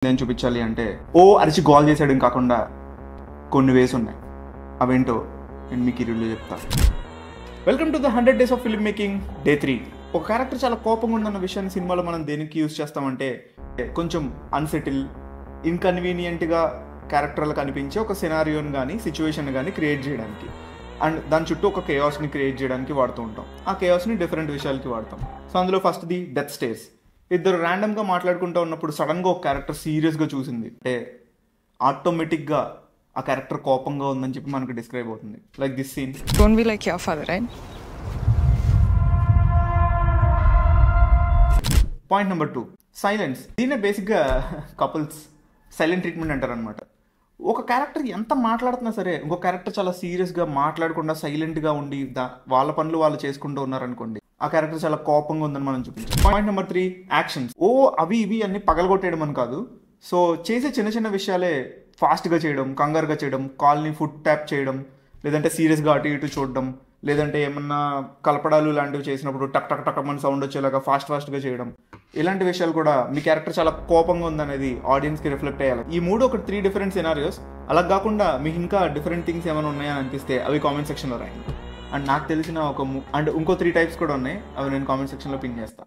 నేను చూపించాలి అంటే ఓ అరిచి గోల్ చేసాడు కాకుండా కొన్ని వేస్ ఉన్నాయి. అవేంటో నేను మీకు ఈ రివ్యూలో చెప్తాను. Welcome to the 100 Days of Film Making Day 3. ఒక క్యారెక్టర్ చాలా కోపంగా ఉందన్న విషయాన్ని సినిమాలో మనం దేనికి యూజ్ చేస్తామంటే కొంచెం అన్సెటిల్, ఇన్కన్వీనియంట్గా క్యారెక్టర్లు కనిపించే ఒక సినారియోని కానీ సిచ్యువేషన్ కానీ క్రియేట్ చేయడానికి అండ్ దాని చుట్టూ ఒక కేయాస్ని క్రియేట్ చేయడానికి వాడుతూ ఉంటాం. ఆ కేయాస్ని డిఫరెంట్ విషయాలకి వాడతాం. సో అందులో ఫస్ట్ది డెత్ స్టేర్స్. ఇద్దరు ర్యాండమ్గా మాట్లాడుకుంటూ ఉన్నప్పుడు సడన్గా ఒక క్యారెక్టర్ సీరియస్గా చూసింది అంటే ఆటోమేటిక్గా ఆ క్యారెక్టర్ కోపంగా ఉందని చెప్పి మనకు డిస్క్రైబ్ అవుతుంది. Like this scene. Don't be like your father, right? Point number 2, silence. దీన్నే బేసిక్గా కపుల్స్ సైలెంట్ ట్రీట్మెంట్ అంటారు అనమాట. ఒక క్యారెక్టర్ ఎంత మాట్లాడుతున్నా సరే ఇంకో క్యారెక్టర్ చాలా సీరియస్గా మాట్లాడకుండా సైలెంట్గా ఉండి వాళ్ళ పనులు వాళ్ళు చేసుకుంటూ ఉన్నారనుకోండి, ఆ క్యారెక్టర్ చాలా కోపంగా ఉందని మనం చూపించాం. Point number 3, actions. అవి ఇవి అన్ని పగలగొట్టేయడం అని కాదు. సో చేసే చిన్న చిన్న విషయాలే ఫాస్ట్గా చేయడం, కంగారుగా చేయడం, కాల్ని ఫుట్ ట్యాప్ చేయడం, లేదంటే సీరియస్గా అటు ఇటు చూడడం, లేదంటే ఏమన్నా కలపడాలు లాంటివి చేసినప్పుడు టక్ టక్ టక్ అని సౌండ్ వచ్చేలాగా ఫాస్ట్గా చేయడం, ఇలాంటి విషయాలు కూడా మీ క్యారెక్టర్ చాలా కోపంగా ఉందనేది ఆడియన్స్కి రిఫ్లెక్ట్ అయ్యాలి. ఈ మూడు ఒక 3 డిఫరెంట్ సినారియోస్. అలా కాకుండా మీకు ఇంకా డిఫరెంట్ థింగ్స్ ఏమైనా ఉన్నాయని అనిపిస్తే అవి కామెంట్ సెక్షన్లో రాయండి. అండ్ నాకు తెలిసిన ఇంకో 3 టైప్స్ కూడా ఉన్నాయి, అవి నేను కామెంట్ సెక్షన్లో పిన్ చేస్తాను.